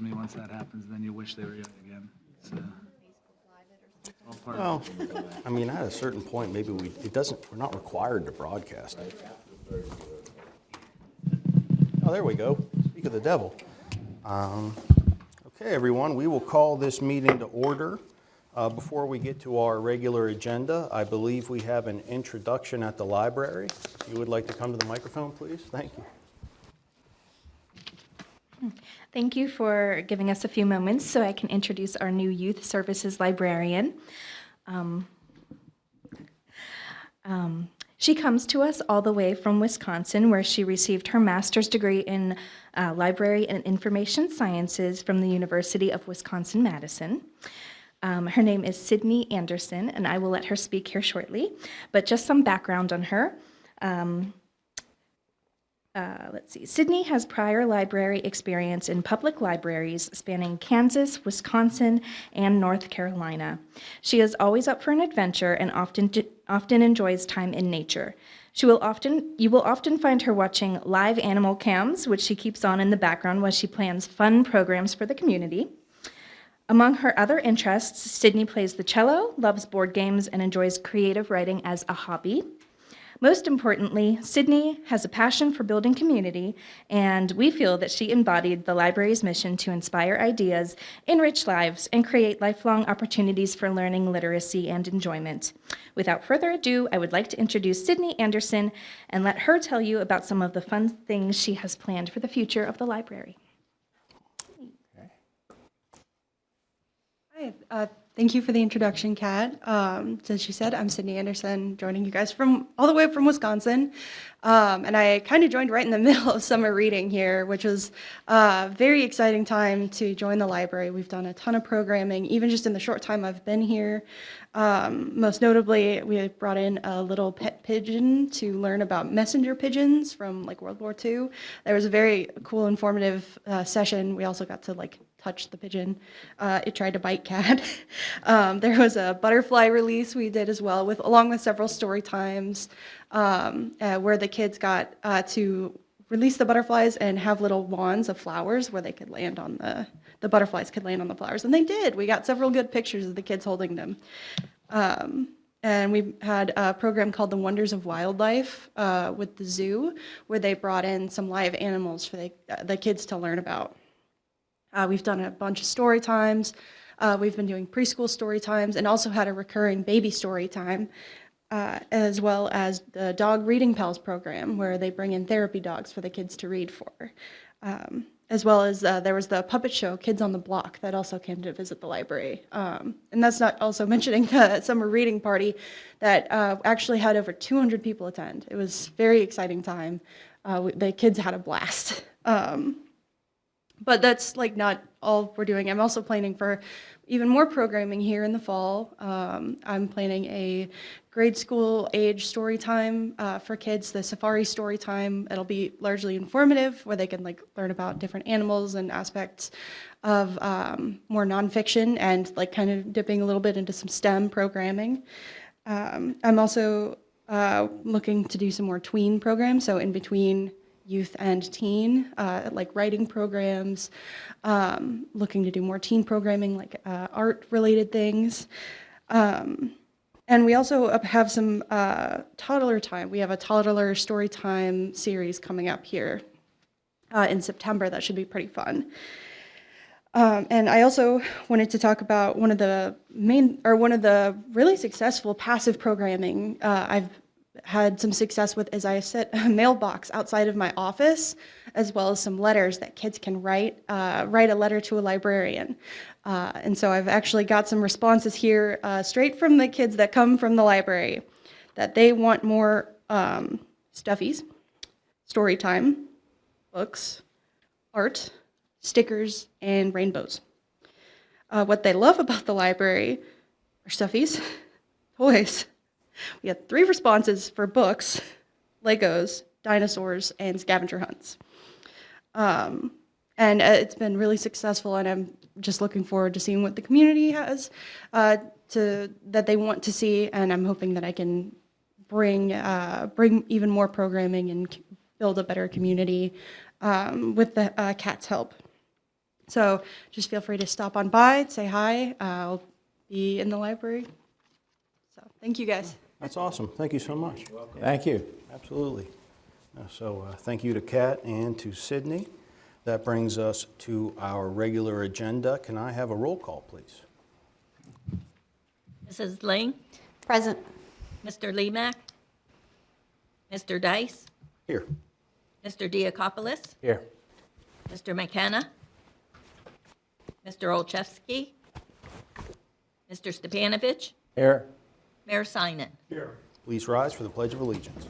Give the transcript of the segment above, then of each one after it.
tells me once that happens, then you wish they were young again. So, all part Well, of it. I mean, at a certain point, maybe we're not required to broadcast it. Oh, there we go. Speak of the devil. Okay, everyone, we will call this meeting to order. Before we get to our regular agenda, I believe we have an introduction at the library. If you would like to come to the microphone, please. Thank you. Thank you for giving us a few moments so I can introduce our new youth services librarian. She comes to us all the way from Wisconsin, where she received her master's degree in library and information sciences from the University of Wisconsin-Madison. Her name is Sydney Anderson, and I will let her speak here shortly. But just some background on her. Let's see. Sydney has prior library experience in public libraries spanning Kansas, Wisconsin, and North Carolina. She is always up for an adventure and often enjoys time in nature. You will often find her watching live animal cams, which she keeps on in the background while she plans fun programs for the community. Among her other interests, Sydney plays the cello, loves board games, and enjoys creative writing as a hobby. Most importantly, Sydney has a passion for building community, and we feel that she embodied the library's mission to inspire ideas, enrich lives, and create lifelong opportunities for learning, literacy, and enjoyment. Without further ado, I would like to introduce Sydney Anderson and let her tell you about some of the fun things she has planned for the future of the library. Hi, thank you for the introduction, Kat. As she said, I'm Sydney Anderson, joining you guys from all the way from Wisconsin. And I kind of joined right in the middle of summer reading here, which was a very exciting time to join the library. We've done a ton of programming, even just in the short time I've been here. Most notably, we brought in a little pet pigeon to learn about messenger pigeons from like World War II. There was a very cool, informative session. We also got to touch the pigeon. It tried to bite Kat. There was a butterfly release we did as well, along with several story times where the kids got to release the butterflies and have little wands of flowers where they could land on the butterflies could land on the flowers. And they did. We got several good pictures of the kids holding them. And we had a program called The Wonders of Wildlife with the zoo, where they brought in some live animals for the kids to learn about. We've done a bunch of story times. We've been doing preschool story times and also had a recurring baby story time, as well as the Dog Reading Pals program, where they bring in therapy dogs for the kids to read for. As well as there was the puppet show, Kids on the Block, that also came to visit the library. And that's not also mentioning the summer reading party that actually had over 200 people attend. It was a very exciting time. The kids had a blast. But that's not all we're doing. I'm also planning for even more programming here in the fall. I'm planning a grade school age story time for kids, the safari story time. It'll be largely informative, where they can learn about different animals and aspects of more nonfiction, and kind of dipping a little bit into some STEM programming. I'm also looking to do some more tween programs, so in between youth and teen, writing programs, looking to do more teen programming, art-related things. And we also have some toddler time. We have a toddler story time series coming up here in September that should be pretty fun. And I also wanted to talk about one of the really successful passive programming I've had some success with is I set a mailbox outside of my office, as well as some letters that kids can write a letter to a librarian. And so I've actually got some responses here straight from the kids that come from the library, that they want more stuffies, story time, books, art, stickers, and rainbows. What they love about the library are stuffies, toys. We had 3 responses for books, Legos, dinosaurs, and scavenger hunts. And it's been really successful, and I'm just looking forward to seeing what the community has that they want to see, and I'm hoping that I can bring even more programming and build a better community with the Kat's help. So just feel free to stop on by, say hi. I'll be in the library. So thank you guys. That's awesome. Thank you so much. Thank you. Absolutely. So thank you to Kat and to Sydney. That brings us to our regular agenda. Can I have a roll call, please? Mrs. Ling, Present. Mr. Lemak, Mr. Dice, Here. Mr. Diakopoulos, Here. Mr. McKenna, Mr. Olszewski, Mr. Stepanovich, Here. Mayor Sinan. Please rise for the Pledge of Allegiance.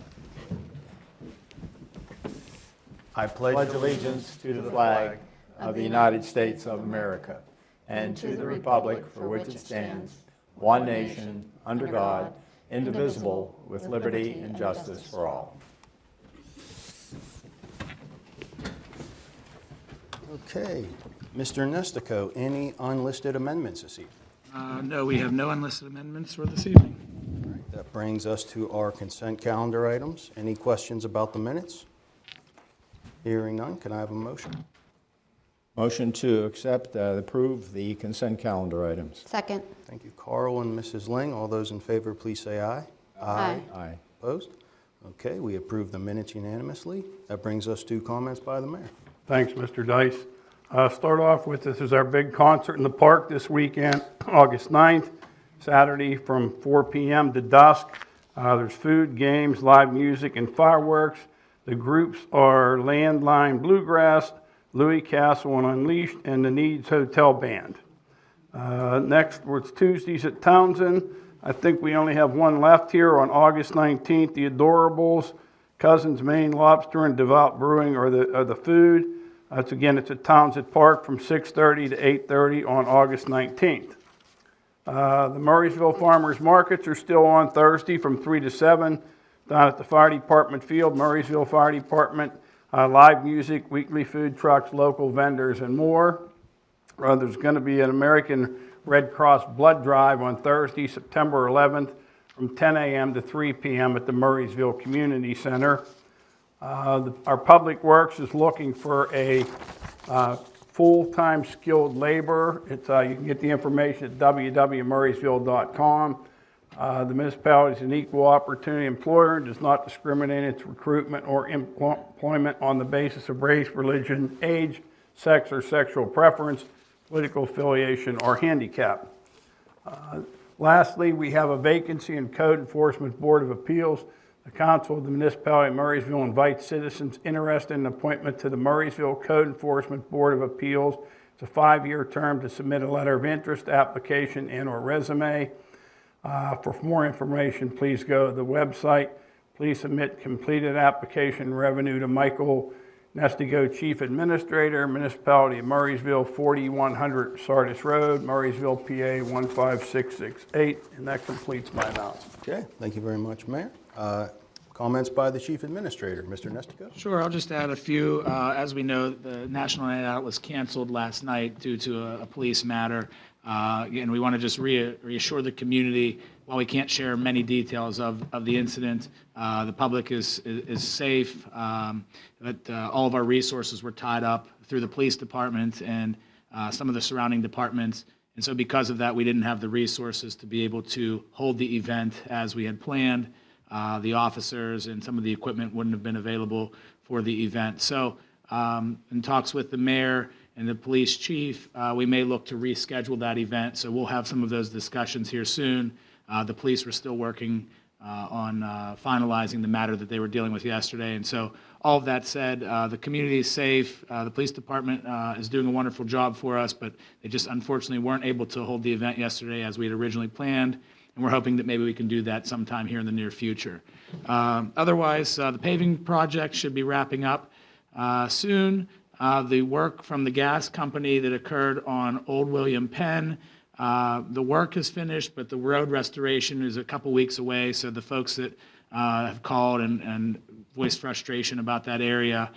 I Pledge allegiance to the flag of the United States of America and to the republic for which it stands, one nation, under God, indivisible, with liberty and justice for all. Okay. Mr. Nestico, any unlisted amendments this evening? No, we have no unlisted amendments for this evening. That brings us to our consent calendar items. Any questions about the minutes? Hearing none, can I have a motion? Motion to accept, approve the consent calendar items. Second. Thank you, Carl and Mrs. Ling. All those in favor, please say aye. Aye. Aye. Opposed? Okay, we approve the minutes unanimously. That brings us to comments by the mayor. Thanks, Mr. Dice. Start off with, this is our big concert in the park this weekend, August 9th, Saturday from 4 p.m. to dusk. There's food, games, live music, and fireworks. The groups are Landline Bluegrass, Louis Castle and Unleashed, and the Needs Hotel Band. Next, it's Tuesdays at Townsend. I think we only have one left here on August 19th. The Adorables, Cousins, Maine Lobster, and Devout Brewing are the food. It's at Townsend Park from 6:30 to 8:30 on August 19th. The Murraysville Farmers Markets are still on Thursday from 3 to 7 down at the Fire Department Field, Murraysville Fire Department. Live music, weekly food trucks, local vendors, and more. There's going to be an American Red Cross blood drive on Thursday, September 11th from 10 a.m. to 3 p.m. at the Murraysville Community Center. Our Public Works is looking for a full-time skilled laborer. You can get the information at www.murraysville.com. The municipality is an equal opportunity employer and does not discriminate in its recruitment or employment on the basis of race, religion, age, sex or sexual preference, political affiliation, or handicap. Lastly, we have a vacancy in Code Enforcement Board of Appeals. The Council of the Municipality of Murraysville invites citizens interested in appointment to the Murraysville Code Enforcement Board of Appeals. It's a 5-year term to submit a letter of interest, application, and/or resume. For more information, please go to the website. Please submit completed application revenue to Michael Nestigo, Chief Administrator, Municipality of Murraysville, 4100 Sardis Road, Murraysville, PA 15668. And that completes my announcement. Okay, thank you very much, Mayor. Comments by the Chief Administrator, Mr. Nestico? Sure, I'll just add a few. As we know, the National Night Out was canceled last night due to a police matter. And we want to just reassure the community, while we can't share many details of the incident, the public is safe, but all of our resources were tied up through the police department and some of the surrounding departments. And so because of that, we didn't have the resources to be able to hold the event as we had planned. The officers and some of the equipment wouldn't have been available for the event. So in talks with the mayor and the police chief, we may look to reschedule that event. So we'll have some of those discussions here soon. The police were still working on finalizing the matter that they were dealing with yesterday. And so all of that said, the community is safe. The police department is doing a wonderful job for us, but they just unfortunately weren't able to hold the event yesterday as we had originally planned. And we're hoping that maybe we can do that sometime here in the near future. Otherwise, the paving project should be wrapping up soon. The work from the gas company that occurred on Old William Penn, the work is finished, but the road restoration is a couple weeks away. So the folks that have called and voiced frustration about that area,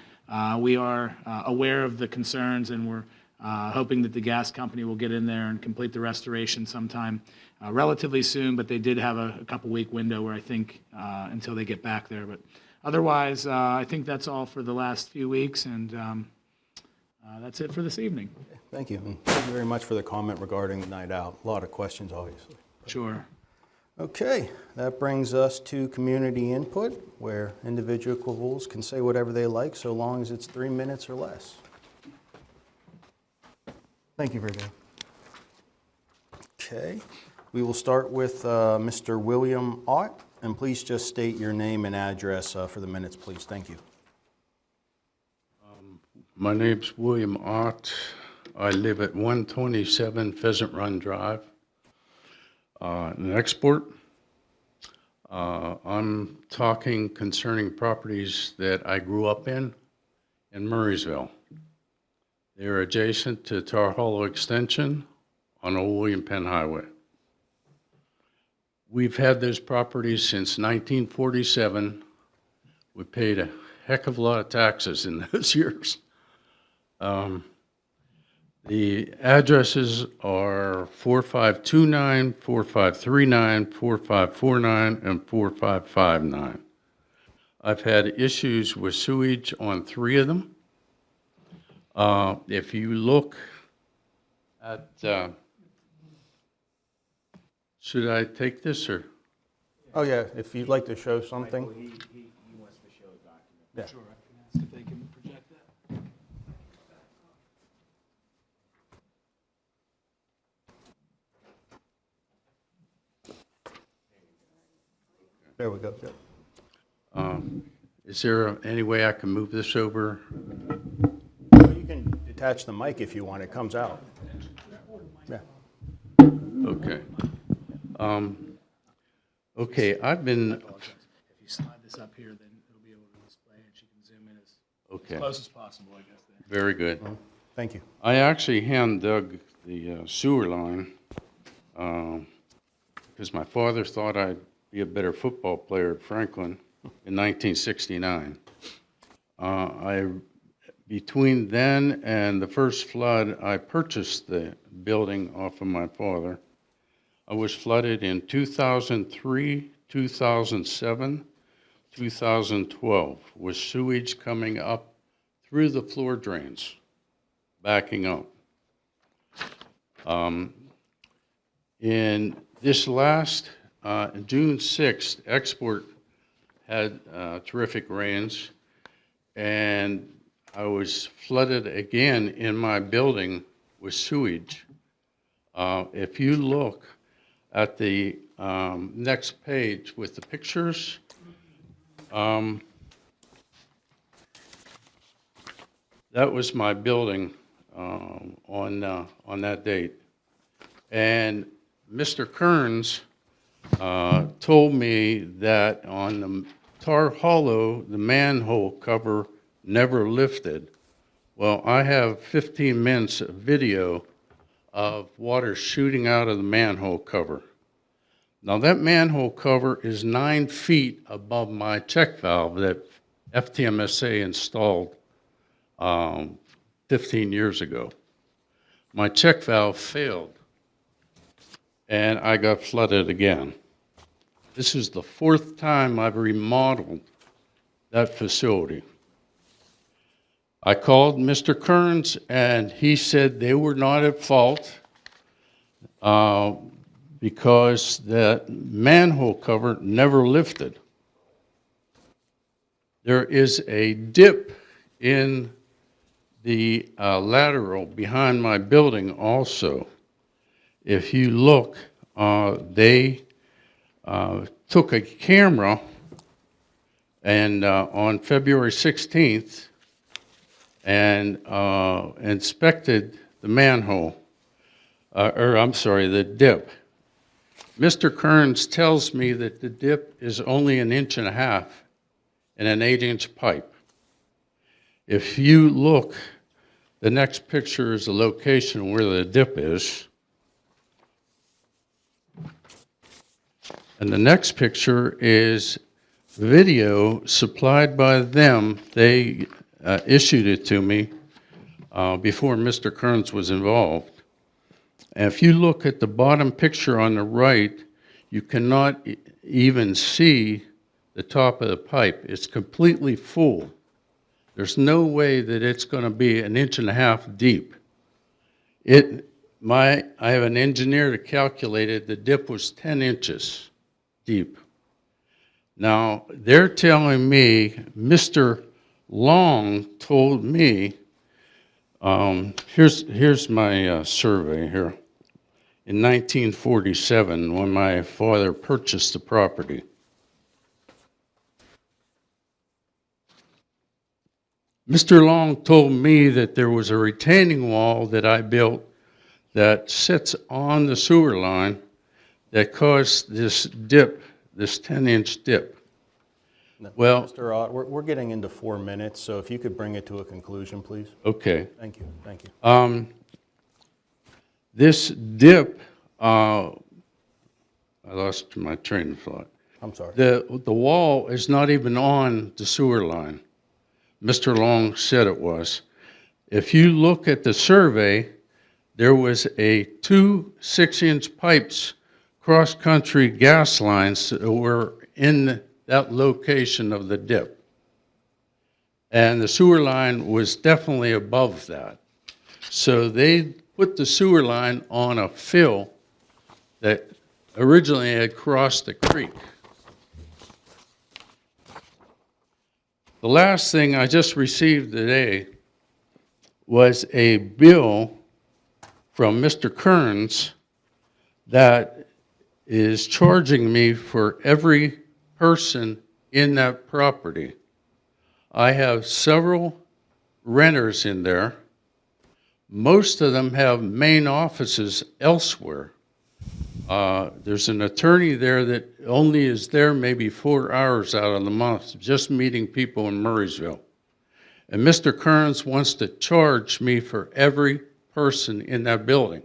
we are aware of the concerns, and we're hoping that the gas company will get in there and complete the restoration sometime relatively soon, but they did have a couple-week window where I think until they get back there. But otherwise, I think that's all for the last few weeks, and That's it for this evening. Thank you, and thank you very much for the comment regarding the night out. A lot of questions, obviously. Sure. Okay, that brings us to community input, where individuals can say whatever they like, so long as it's 3 minutes or less. Thank you, Virginia. Okay, we will start with Mr. William Ott, and please just state your name and address for the minutes, please. Thank you. My name's William Ott. I live at 127 Pheasant Run Drive, in Export. I'm talking concerning properties that I grew up in Murraysville. They're adjacent to Tar Hollow Extension on Old William Penn Highway. We've had those properties since 1947. We paid a heck of a lot of taxes in those years. The addresses are 4529, 4539, 4549, and 4559. I've had issues with sewage on 3 of them. If you look at, should I take this or? Oh, yeah, if you'd like to show something. He wants to show a document. Yeah. Sure, I can ask if they can project that. There we go. Is there any way I can move this over? You can detach the mic if you want, it comes out. Yeah. Okay. Okay, I've been, If you slide this up here, then it'll be able to display, and she can zoom in as okay, close as possible, I guess. There. very good. Thank you. I actually hand dug the sewer line because my father thought I'd be a better football player at Franklin in 1969. Between then and the first flood, I purchased the building off of my father. I was flooded in 2003, 2007, 2012, with sewage coming up through the floor drains, backing up. In this last, June 6th, Export had terrific rains, and I was flooded again in my building with sewage. If you look at the next page with the pictures, that was my building on that date. And Mr. Kearns told me that on the Tar Hollow, the manhole cover never lifted. Well, I have 15 minutes of video of water shooting out of the manhole cover. Now that manhole cover is 9 feet above my check valve that FTMSA installed 15 years ago. My check valve failed and I got flooded again. This is the 4th time I've remodeled that facility. I called Mr. Kearns and he said they were not at fault because the manhole cover never lifted. There is a dip in the lateral behind my building also. If you look, they took a camera and on February 16th and inspected the manhole, the dip. Mr. Kearns tells me that the dip is only 1.5 inches in an 8-inch pipe. If you look, the next picture is the location where the dip is. And the next picture is video supplied by them. They issued it to me before Mr. Kearns was involved. And if you look at the bottom picture on the right, you cannot even see the top of the pipe. It's completely full. There's no way that it's going to be 1.5 inches deep. I have an engineer that calculated the dip was 10 inches deep. Now, they're telling me, Mr. Long told me, here's my survey here. In 1947, when my father purchased the property. Mr. Long told me that there was a retaining wall that I built that sits on the sewer line that caused this dip, this 10-inch dip. Well, Mr. Ott, we're getting into 4 minutes, so if you could bring it to a conclusion, please. okay. Thank you, thank you. This dip, I lost my train of thought. I'm sorry. The wall is not even on the sewer line. Mr. Long said it was. If you look at the survey, there was two 6-inch pipes, cross-country gas lines that were in that location of the dip. And the sewer line was definitely above that. So they put the sewer line on a fill that originally had crossed the creek. The last thing I just received today was a bill from Mr. Kearns that is charging me for every person in that property. I have several renters in there. Most of them have main offices elsewhere. There's an attorney there that only is there maybe 4 hours out of the month, just meeting people in Murraysville. And Mr. Kearns wants to charge me for every person in that building.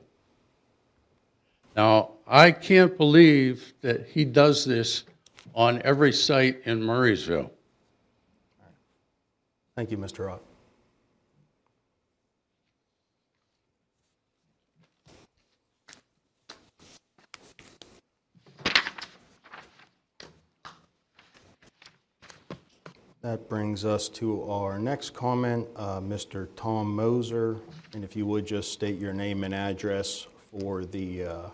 Now, I can't believe that he does this on every site in Murraysville. Thank you, Mr. Ott. That brings us to our next comment, Mr. Tom Moser. And if you would just state your name and address for the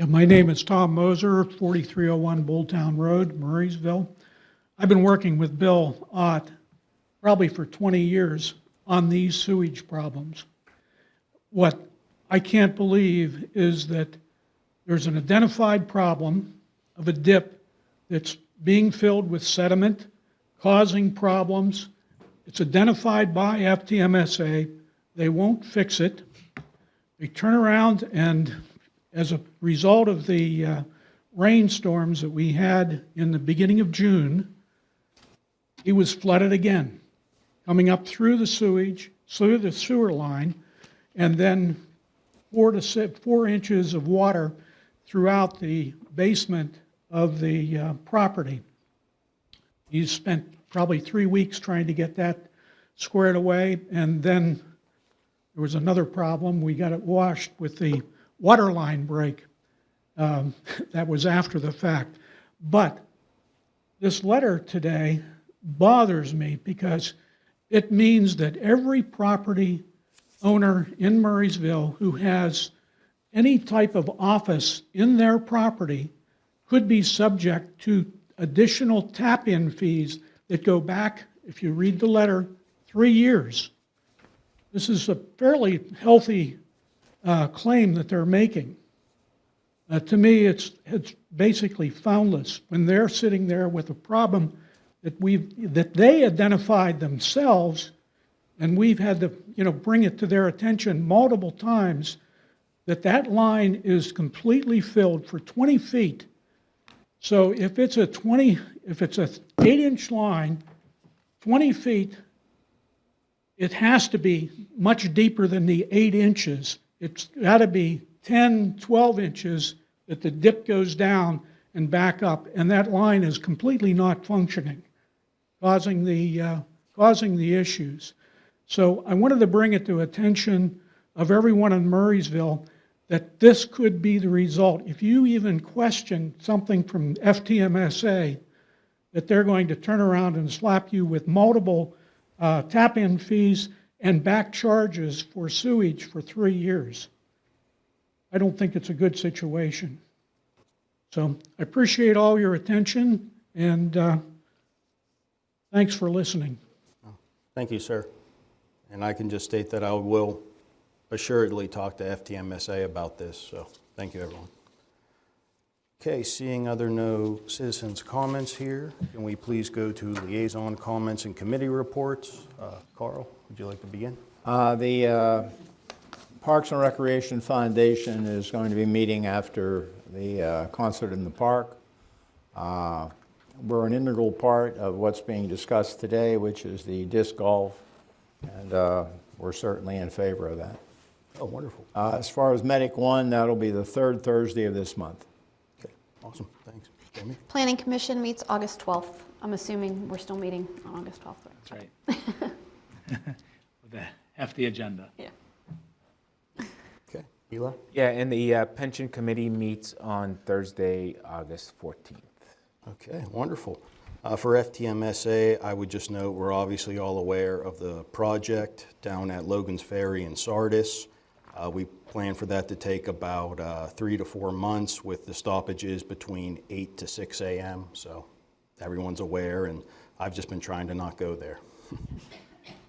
My name is Tom Moser, 4301 Bulltown Road, Murraysville. I've been working with Bill Ott probably for 20 years on these sewage problems. What I can't believe is that there's an identified problem of a dip that's being filled with sediment, causing problems. It's identified by FTMSA. They won't fix it. They turn around and, as a result of the rainstorms that we had in the beginning of June, it was flooded again, coming up through the sewage, through the sewer line, and then 4 inches of water throughout the basement of the property. He spent probably 3 weeks trying to get that squared away, and then there was another problem. We got it washed with the water line break. That was after the fact. But this letter today bothers me because it means that every property owner in Murraysville who has any type of office in their property could be subject to additional tap-in fees that go back, if you read the letter, 3 years. This is a fairly healthy claim that they're making. To me, it's basically foundless when they're sitting there with a problem that they identified themselves, and we've had to bring it to their attention multiple times that line is completely filled for 20 feet. So if it's an 8-inch line, 20 feet, it has to be much deeper than the 8 inches. It's got to be 10, 12 inches that the dip goes down and back up, and that line is completely not functioning, causing the issues. So I wanted to bring it to attention of everyone in Murraysville that this could be the result. If you even question something from FTMSA, that they're going to turn around and slap you with multiple tap-in fees and back charges for sewage for 3 years. I don't think it's a good situation. So I appreciate all your attention, and thanks for listening. Thank you, sir. And I can just state that I will assuredly talk to FTMSA about this, so thank you, everyone. Okay, seeing no citizens' comments here, can we please go to liaison comments and committee reports? Carl, would you like to begin? The Parks and Recreation Foundation is going to be meeting after the concert in the park. We're an integral part of what's being discussed today, which is the disc golf, and we're certainly in favor of that. Oh, wonderful. As far as Medic One, that'll be the third Thursday of this month. Okay, awesome, thanks. Jamie? Planning Commission meets August 12th. I'm assuming we're still meeting on August 12th. That's right. With a hefty agenda. Yeah. Okay, Eli? Yeah, and the pension committee meets on Thursday, August 14th. Okay, wonderful. For FTMSA, I would just note we're obviously all aware of the project down at Logan's Ferry in Sardis. We plan for that to take about 3 to 4 months with the stoppages between 8 to 6 a.m. So everyone's aware, and I've just been trying to not go there.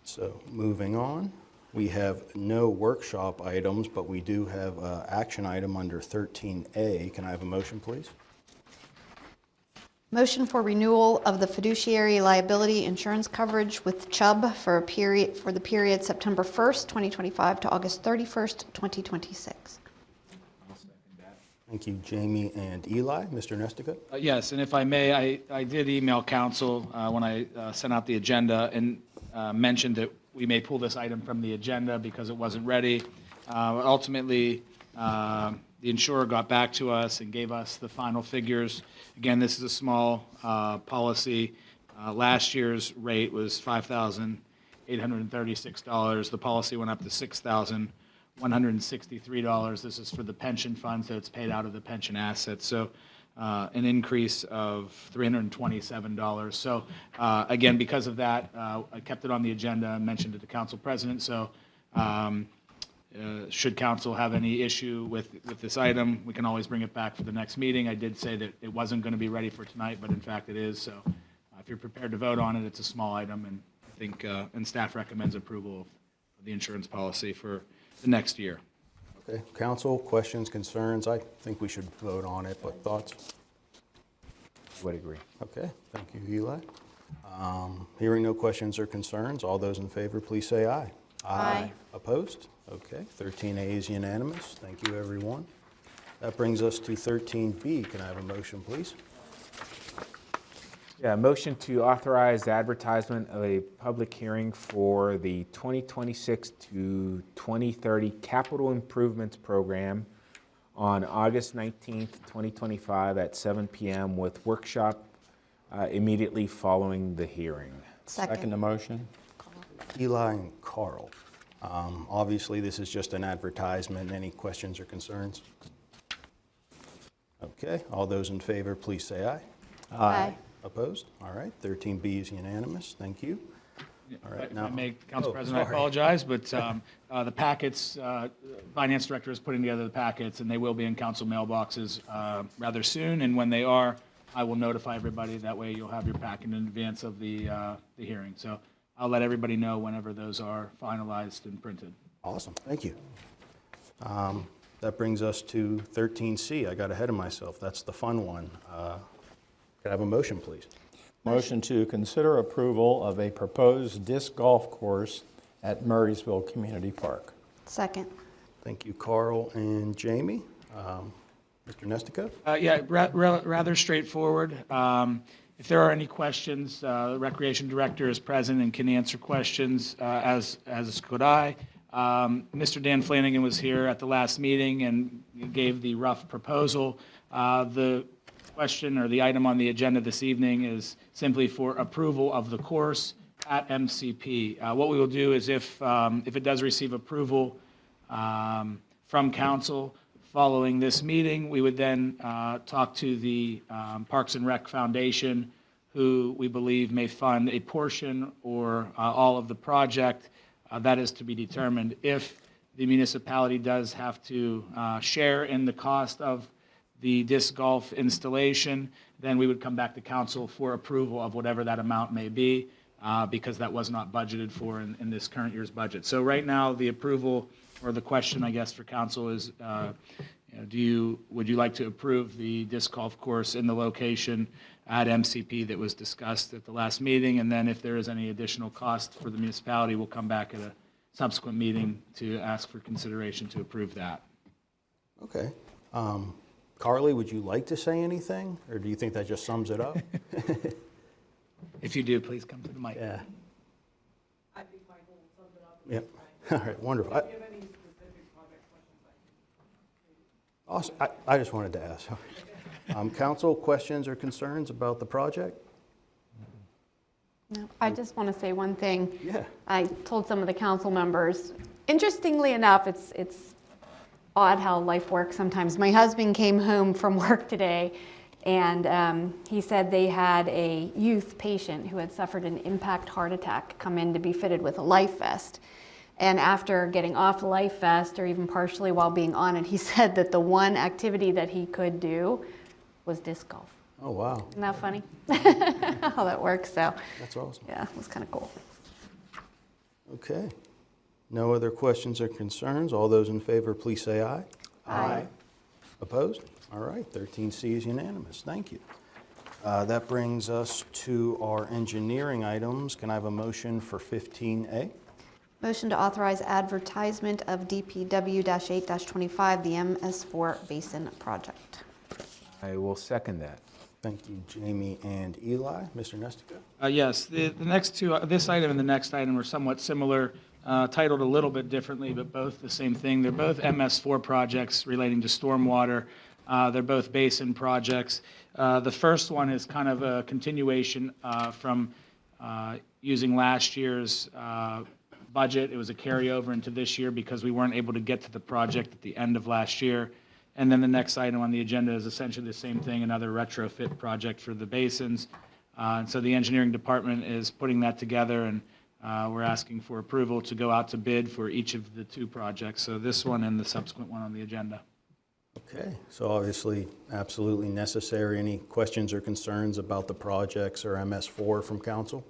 So moving on, we have no workshop items, but we do have an action item under 13A. Can I have a motion, please? Motion for renewal of the fiduciary liability insurance coverage with Chubb for the period September 1st, 2025 to August 31st, 2026. Thank you, Jamie and Eli. Mr. Nestica? Yes, and if I may, I did email council when I sent out the agenda and mentioned that we may pull this item from the agenda because it wasn't ready. Ultimately, the insurer got back to us and gave us the final figures. Again, this is a small policy. Last year's rate was $5,836. The policy went up to $6,163. This is for the pension fund, so it's paid out of the pension assets. So an increase of $327. So again, because of that, I kept it on the agenda and mentioned it to council president. So should council have any issue with this item, we can always bring it back for the next meeting. I did say that it wasn't going to be ready for tonight, but in fact it is. So if you're prepared to vote on it, it's a small item, and I think, and staff recommends approval of the insurance policy for the next year. Okay, council, questions, concerns? I think we should vote on it, but thoughts? Would agree. Okay, thank you, Eli. Hearing no questions or concerns, all those in favor, please say aye. Aye. Opposed? Okay, 13A is unanimous. Thank you, everyone. That brings us to 13B. Can I have a motion, please? Yeah, motion to authorize the advertisement of a public hearing for the 2026 to 2030 Capital Improvements Program on August 19th, 2025 at 7 p.m. with workshop immediately following the hearing. Second the motion. Eli and Carl. Obviously, this is just an advertisement. Any questions or concerns? Okay, all those in favor, please say aye. Aye. Opposed? All right, 13B is unanimous. Thank you. All right, If I may, Council Oh, President, I sorry. apologize, but the packets, Finance Director is putting together the packets, and they will be in council mailboxes rather soon, and when they are, I will notify everybody. That way you'll have your packet in advance of the hearing. So I'll let everybody know whenever those are finalized and printed. Awesome, thank you. That brings us to 13C. I got ahead of myself. That's the fun one. Can I have a motion, please? Motion to consider approval of a proposed disc golf course at Murraysville Community Park. Second. Thank you, Carl and Jamie. Mr. Nestica? Yeah, rather straightforward. If there are any questions, the Recreation Director is present and can answer questions, as could I. Mr. Dan Flanagan was here at the last meeting and gave the rough proposal. The question or the item on the agenda this evening is simply for approval of the course at MCP. What we will do is if it does receive approval from council, Following this meeting, we would then talk to the Parks and Rec Foundation, who we believe may fund a portion or all of the project. That is to be determined. If the municipality does have to share in the cost of the disc golf installation, then we would come back to council for approval of whatever that amount may be, because that was not budgeted for in this current year's budget. So right now, the approval, or the question, I guess, for council is, would you like to approve the disc golf course in the location at MCP that was discussed at the last meeting? And then if there is any additional cost for the municipality, we'll come back at a subsequent meeting to ask for consideration to approve that. Okay. Carly, would you like to say anything, or do you think that just sums it up? If you do, please come to the mic. Yeah. I think Michael summed it up. Yep. All right, wonderful. Do you have any specific project questions? Awesome. I just wanted to ask. Council, questions or concerns about the project? No, I just want to say one thing. Yeah. I told some of the council members, interestingly enough, it's odd how life works sometimes. My husband came home from work today, and he said they had a youth patient who had suffered an impact heart attack come in to be fitted with a life vest. And after getting off the life vest, or even partially while being on it, he said that the one activity that he could do was disc golf. Oh, wow. Isn't that funny? How that works, so. That's awesome. Yeah, it was kind of cool. Okay. No other questions or concerns? All those in favor, please say aye. Aye. Opposed? All right, 13C is unanimous. Thank you. That brings us to our engineering items. Can I have a motion for 15A? Motion to authorize advertisement of DPW-8-25, the MS4 Basin Project. I will second that. Thank you, Jamie and Eli. Mr. Nestico? Yes, the next two, this item and the next item are somewhat similar, titled a little bit differently, but both the same thing. They're both MS4 projects relating to stormwater. They're both basin projects. The first one is kind of a continuation from using last year's budget. It was a carryover into this year because we weren't able to get to the project at the end of last year. And then the next item on the agenda is essentially the same thing, another retrofit project for the basins. And so the engineering department is putting that together, and we're asking for approval to go out to bid for each of the two projects. So this one and the subsequent one on the agenda. Okay, so obviously absolutely necessary. Any questions or concerns about the projects or MS4 from council?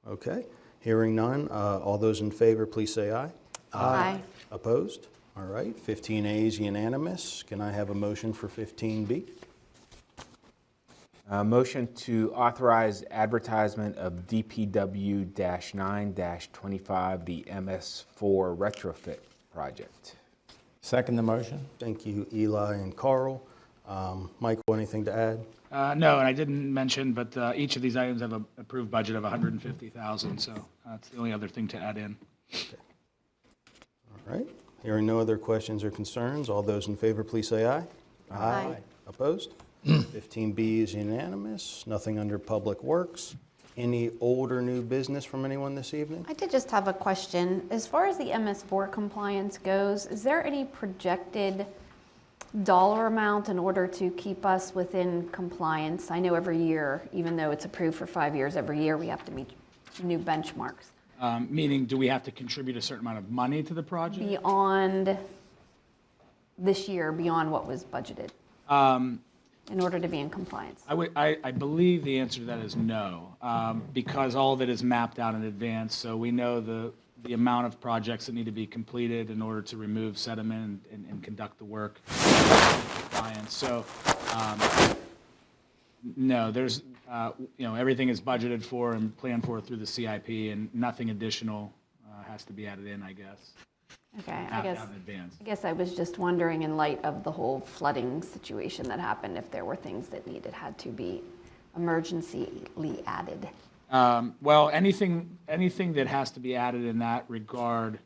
Okay, hearing none. All those in favor, please say aye. Aye. Opposed? All right, 15A is unanimous. Can I have a motion for 15B? Motion to authorize advertisement of DPW-9-25, the MS4 retrofit project. Second the motion? Thank you, Eli and Carl. Michael, anything to add? No, and I didn't mention, but each of these items have an approved budget of $150,000, so that's the only other thing to add in. Okay. All right. Hearing no other questions or concerns, all those in favor, please say aye. Aye. Opposed? 15B is unanimous. Nothing under Public Works. Any old or new business from anyone this evening? I did just have a question. As far as the MS4 compliance goes, is there any projected dollar amount in order to keep us within compliance? I know every year, even though it's approved for 5 years, every year we have to meet new benchmarks. Meaning, do we have to contribute a certain amount of money to the project? Beyond this year, beyond what was budgeted, in order to be in compliance? I believe the answer to that is no, because all of it is mapped out in advance, so we know the amount of projects that need to be completed in order to remove sediment and conduct the work in compliance. So, no, there's, everything is budgeted for and planned for through the CIP, and nothing additional has to be added in, I guess. Okay, Mapped out in advance. I guess I was just wondering, in light of the whole flooding situation that happened, if there were things that had to be emergencyly added. Well, anything that has to be added in that regard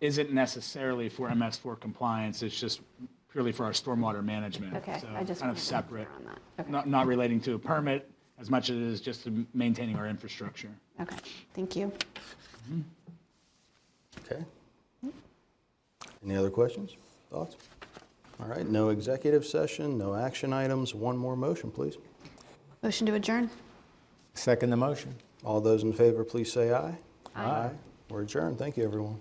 isn't necessarily for MS4 compliance. It's just purely for our stormwater management. Okay, So I just kind of wanted to be separate, clear on that. Okay. not relating to a permit as much as it is just to maintaining our infrastructure. Okay, thank you. Okay. Any other questions? Thoughts? All right, no executive session, no action items. One more motion, please. Motion to adjourn. Second the motion. All those in favor, please say aye. Aye. We're adjourned. Thank you, everyone.